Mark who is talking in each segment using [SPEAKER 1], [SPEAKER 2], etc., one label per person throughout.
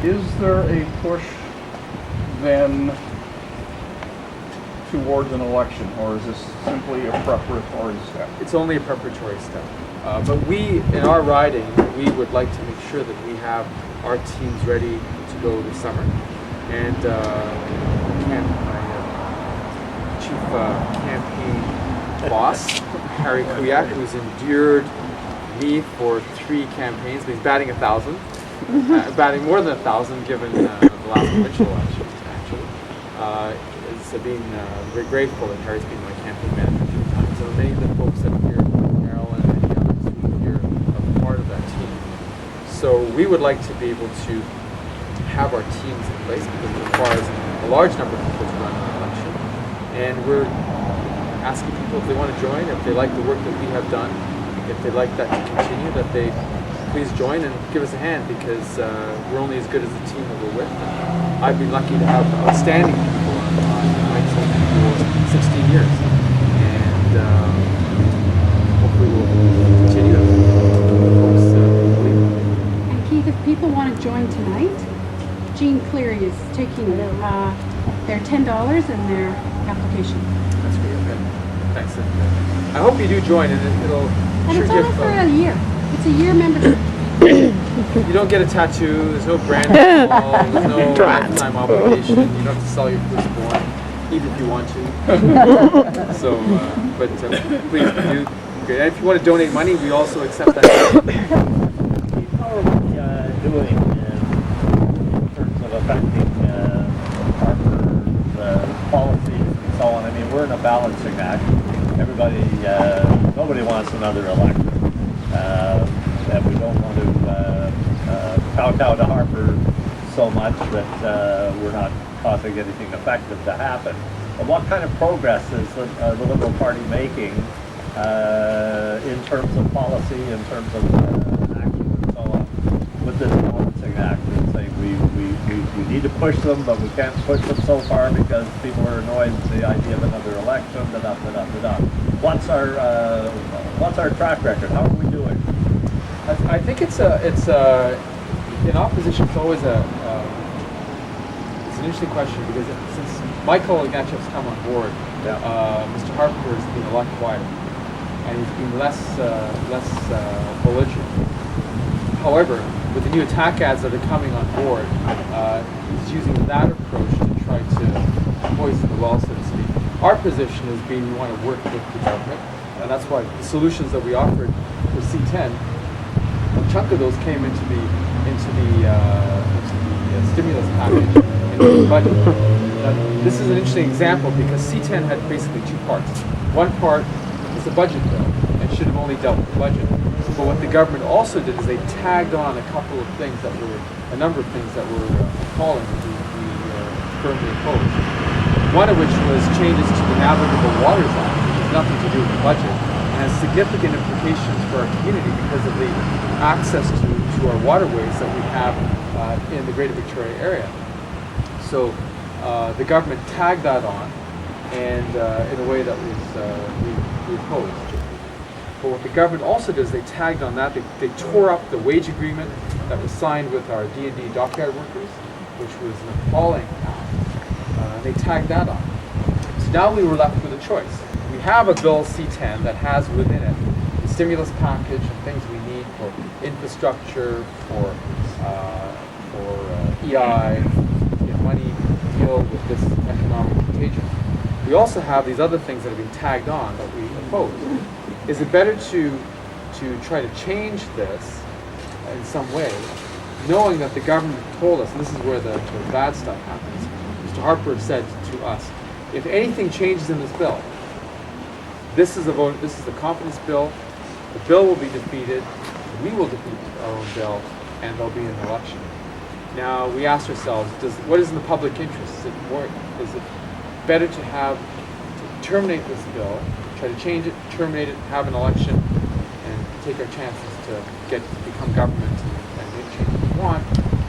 [SPEAKER 1] Is there a push then towards an election, or is this simply a preparatory step?
[SPEAKER 2] It's only a preparatory step. But we, in our riding, we would like to make sure that we have our teams ready to go this summer. And my chief campaign boss, Harry Kuyak, who's endured me for 3 campaigns, but he's batting 1,000, batting more than 1,000 given the last provincial election, actually. It's been very grateful that Harry's been my campaign manager a few times. So many of the folks that are here, Carol and many others who are here, are part of that team. So we would like to be able to have our teams in place because it requires a large number of people to run an election. And we're asking people if they want to join, if they like the work that we have done, if they'd like that to continue, that they please join and give us a hand because we're only as good as the team that we're with. And I've been lucky to have outstanding people on my team for 16 years. And hopefully we'll continue to folks believe.
[SPEAKER 3] And Keith, if people want to join tonight, Jean Cleary is taking their $10 and their application.
[SPEAKER 2] That's great. Okay. Thanks. I hope you do join, and it'll
[SPEAKER 3] And
[SPEAKER 2] sure
[SPEAKER 3] it's
[SPEAKER 2] give.
[SPEAKER 3] only for a year. It's a year membership.
[SPEAKER 2] You don't get a tattoo. There's no brand involved. There's no lifetime obligation. You don't have to sell your firstborn, even if you want to. So, but please do. Okay. And if you want to donate money, we also accept that.
[SPEAKER 4] How are we doing in terms of affecting Harper's policies and so on? I mean, we're in a balancing act. Everybody, nobody wants another election, and we don't want to kowtow to Harper so much that we're not causing anything effective to happen. But what kind of progress is the Liberal Party making in terms of policy, in terms of action and so on, with this balancing act and saying we need to push them, but we can't push them so far because people are annoyed with the idea of another election, What's our track record? How are we doing?
[SPEAKER 2] I think it's in opposition. It's always it's an interesting question because since Michael Ignatieff's come on board, Mr. Harper has been a lot quieter and he's been less belligerent. However, with the new attack ads that are coming on board, he's using that approach to try to poison the well, so to speak. Our position has been we want to work with the government, and that's why the solutions that we offered for C10, a chunk of those came into the stimulus package into the budget. Now, this is an interesting example because C10 had basically 2 parts. One part was the budget bill and should have only dealt with the budget. But what the government also did is they tagged on a couple of things that were, a number of things that were appalling that we firmly opposed. One of which was changes to the Navigable Waters Act, which has nothing to do with the budget, and has significant implications for our community because of the access to our waterways that we have in the Greater Victoria area. So the government tagged that on, and in a way that was we opposed. But what the government also did is they tagged on that. They tore up the wage agreement that was signed with our D&D dockyard workers, which was an appalling act. They tagged that on. So now we were left with a choice. We have a bill C10 that has within it the stimulus package and things we need for infrastructure, for EI, money to deal with this economic contagion. We also have these other things that have been tagged on that we oppose. Is it better to try to change this in some way, knowing that the government told us, and this is where the bad stuff happens, Mr. Harper said to us, if anything changes in this bill, this is a confidence bill, the bill will be defeated, we will defeat our own bill, and there'll be an election. Now, we asked ourselves, what is in the public interest? Is it better to terminate this bill, try to change it, terminate it, have an election, and take our chances to become government and make changes we want?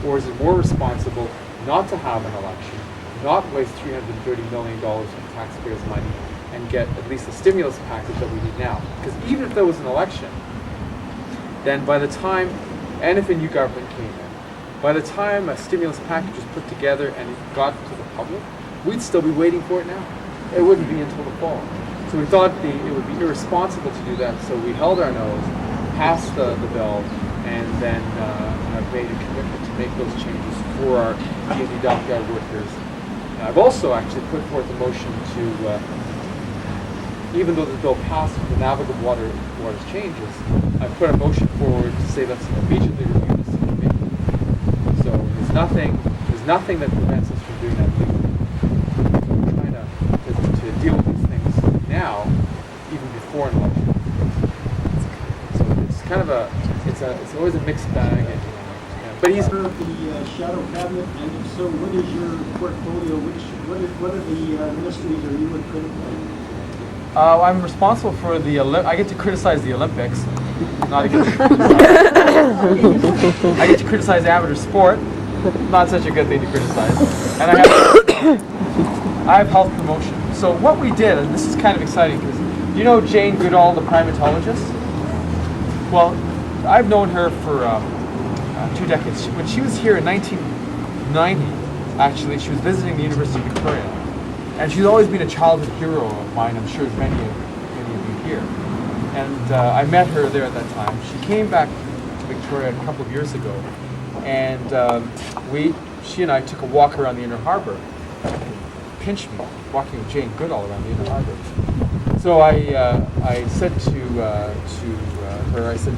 [SPEAKER 2] Or is it more responsible not to have an election, not waste $330 million of taxpayers' money, and get at least the stimulus package that we need now? Because even if there was an election, then by the time, and if a new government came in, by the time a stimulus package was put together and it got to the public, we'd still be waiting for it now. It wouldn't be until the fall. So we thought it would be irresponsible to do that, so we held our nose, passed the bill, and then have made a commitment to make those changes for our community dockyard workers. And I've also actually put forth a motion to, even though the bill passed with the navigable waters changes, I put a motion forward to say let's immediately review this in committee. So there's nothing that prevents us from doing that legally. So we're trying to deal with these things now, even before an election. So it's kind of it's always a mixed bag. But he's
[SPEAKER 5] of the shadow cabinet, and if so, what is your portfolio? What are the ministries are you would criticize?
[SPEAKER 2] I'm responsible for the I get to criticize the Olympics. Not a good. I get to criticize amateur sport. Not such a good thing to criticize. And I have health promotion. So what we did, and this is kind of exciting, because you know Jane Goodall, the primatologist? Well, I've known her for 2 decades. When she was here in 1990, actually, she was visiting the University of Victoria. And she's always been a childhood hero of mine, I'm sure as many of you here. And I met her there at that time. She came back to Victoria a couple of years ago, and she and I took a walk around the Inner Harbour. Pinched me, walking with Jane Goodall around the Inner Harbour. So I said to her, I said,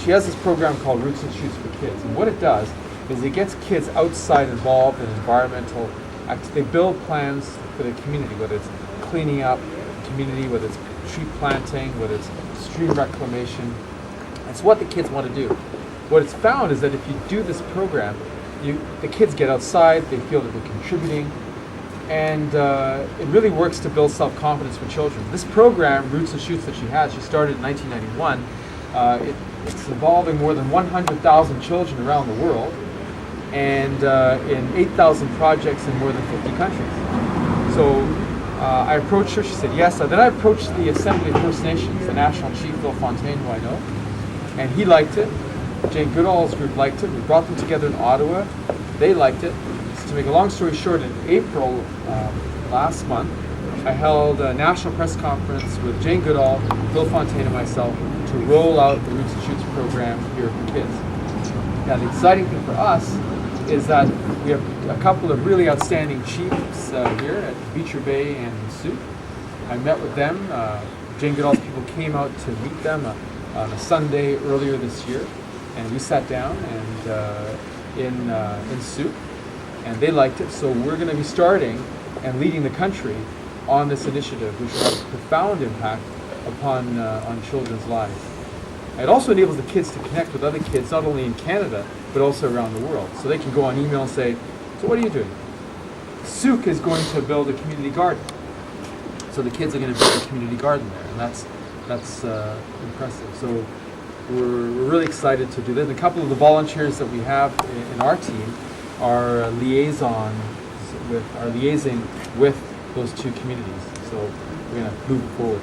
[SPEAKER 2] she has this program called Roots and Shoots for Kids, and what it does is it gets kids outside involved in environmental activities. They build plans for the community, whether it's cleaning up the community, whether it's tree planting, whether it's stream reclamation. That's what the kids want to do. What it's found is that if you do this program, the kids get outside, they feel that they're contributing, and it really works to build self-confidence for children. This program, Roots and Shoots, that she has, she started in 1991. It's involving more than 100,000 children around the world, and in 8,000 projects in more than 50 countries. So I approached her, she said yes. Then I approached the Assembly of First Nations, the National Chief, Phil Fontaine, who I know, and he liked it. Jane Goodall's group liked it. We brought them together in Ottawa. They liked it. So to make a long story short, in April last month, I held a national press conference with Jane Goodall, Phil Fontaine, and myself to roll out the Roots and Shoots program here for kids. Now, the exciting thing for us is that we have a couple of really outstanding chiefs here at Beecher Bay and Soo. I met with them. Jane Goodall's people came out to meet them on a Sunday earlier this year, and we sat down and in Soo, and they liked it. So we're going to be starting and leading the country on this initiative, which will have a profound impact upon on children's lives. It also enables the kids to connect with other kids, not only in Canada, but also around the world. So they can go on email and say, so what are you doing? Sook is going to build a community garden. So the kids are going to build a community garden there, and that's impressive. So we're really excited to do this. And a couple of the volunteers that we have in our team are liaising with those two communities. So we're going to move it forward.